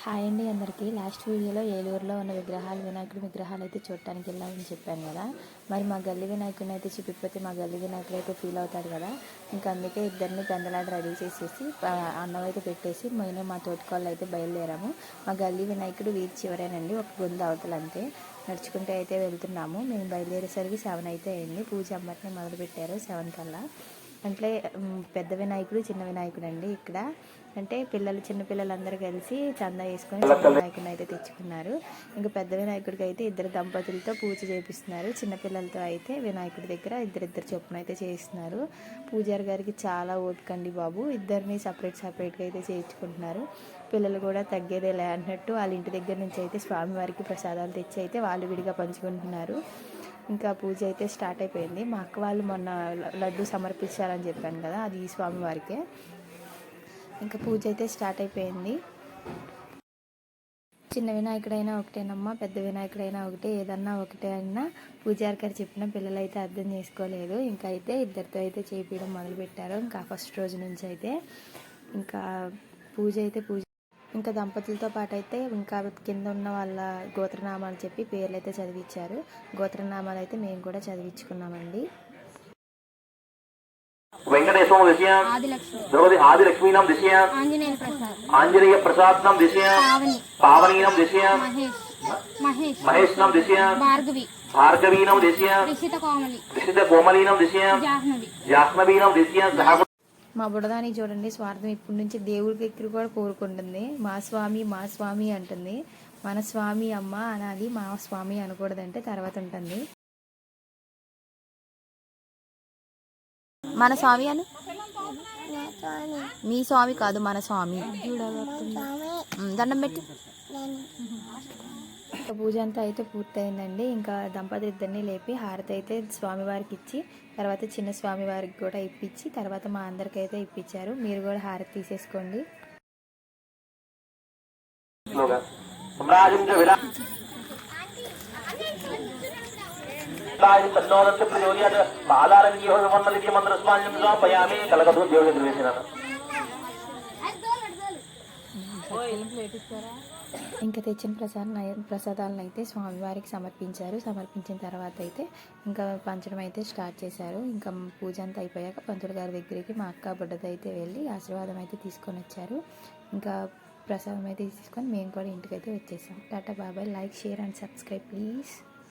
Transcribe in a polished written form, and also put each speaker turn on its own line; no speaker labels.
Hi అండి అందరికీ. Last వీడియోలో ఏలూరులో ఉన్న వినాయకుడి విగ్రహాలు అయితే చూడటానికి వెళ్ళామని చెప్పాను కదా. మరి మా గల్లీ వినాయకుడిని అయితే చూపిపోతే మా గల్లీ వినాయకుడు అయితే ఫీల్ అవుతాడు కదా. ఇంకా అందుకే ఇద్దరిని పెందలాడ రెడీ చేసేసి అన్నం అయితే పెట్టేసి మేము మా తోటికోళ్ళు అయితే బయలుదేరాము. మా గల్లీ వినాయకుడు వీధి చివరేనండి, ఒక గొంతు అవతల అంతే. నడుచుకుంటే అయితే వెళ్తున్నాము. మేము బయలుదేరేసరికి 7 అయితే అయింది. పూజ అమ్మటిని మొదలుపెట్టారు 7 కల్లా. అంటే పెద్ద వినాయకుడు చిన్న వినాయకుడు అండి. ఇక్కడ అంటే చిన్నపిల్లలందరూ కలిసి చందా వేసుకొని చిన్న వినాయకుడిని అయితే తెచ్చుకున్నారు. ఇంకా పెద్ద వినాయకుడికి అయితే ఇద్దరు దంపతులతో పూజ చేపిస్తున్నారు. చిన్నపిల్లలతో అయితే వినాయకుడి దగ్గర ఇద్దరిద్దరు చొప్పున అయితే చేయిస్తున్నారు. పూజారి గారికి చాలా ఓపికండి బాబు. ఇద్దరిని సపరేట్గా అయితే చేయించుకుంటున్నారు. పిల్లలు కూడా తగ్గేదేలే అన్నట్టు వాళ్ళ ఇంటి దగ్గర నుంచి అయితే స్వామివారికి ప్రసాదాలు తెచ్చి అయితే వాళ్ళు విడిగా పంచుకుంటున్నారు. ఇంకా పూజ అయితే స్టార్ట్ అయిపోయింది. మా అక్క వాళ్ళు మొన్న లడ్డు సమర్పించారని చెప్పాను కదా, అది ఈ స్వామివారికే. ఇంకా పూజ అయితే స్టార్ట్ అయిపోయింది. చిన్న వినాయకుడైనా ఒకటేనమ్మా, పెద్ద వినాయకుడైనా ఒకటే, ఏదన్నా ఒకటే అన్నా పూజారి గారు చెప్పిన పిల్లలు అయితే అర్థం చేసుకోలేదు. ఇంకా అయితే ఇద్దరితో అయితే చేయించడం మొదలుపెట్టారు. ఇంకా ఫస్ట్ రోజు నుంచి అయితే ఇంకా పూజ ఇంకా దంపతులతో పాటు అయితే ఇంకా కింద ఉన్న వాళ్ళ గోత్రనామాలు చెప్పి పేర్లు అయితే చదివించారు. గోత్రనామాలు అయితే మేము కూడా చదివించుకున్నామండి.
వెంకటేశ్వర దిశయ ద్రౌపది ఆదిలక్ష్మీనం దిశయ ఆంజనేయ ప్రసాదనం దిశయ పావనీనం దిశయ మహేష్నం దిశయ భార్గవీనం దిశయ రిషిత కోమలీనం దిశయ జాహ్నవీనం దిశయ.
మా బుడదాని చూడండి, స్వార్థం ఇప్పటి నుంచి దేవుడికి ఎక్కి కూడా కోరుకుంటుంది. మా స్వామి అంటుంది. మన స్వామి అమ్మ అనాలి, మా స్వామి అనకూడదంటే తర్వాత ఉంటుంది. మన స్వామి అను. మీ స్వామి కాదు, మన స్వామి. దండం పెట్టి పూజ అంతా అయితే పూర్తయిందండి. ఇంకా దంపతులు ఇద్దరిని లేపి హారతి అయితే స్వామివారికి ఇచ్చి తర్వాత చిన్న స్వామివారికి కూడా ఇప్పించి తర్వాత మా అందరికి అయితే ఇప్పించారు. మీరు కూడా హారతి తీసేసుకోండి. ఇంకా తెచ్చిన ప్రసాదాలను అయితే స్వామివారికి సమర్పించారు. సమర్పించిన తర్వాత అయితే ఇంకా పంచడం అయితే స్టార్ట్ చేశారు. ఇంకా పూజ అంతా అయిపోయాక పంతులు గారి దగ్గరికి మా అక్క బుడ్డతో అయితే వెళ్ళి ఆశీర్వాదం అయితే తీసుకొని వచ్చారు. ఇంకా ప్రసాదం అయితే తీసుకొని మేము కూడా ఇంటికి అయితే వచ్చేసాం. టాటా బాబాయ్. Like, share and subscribe please.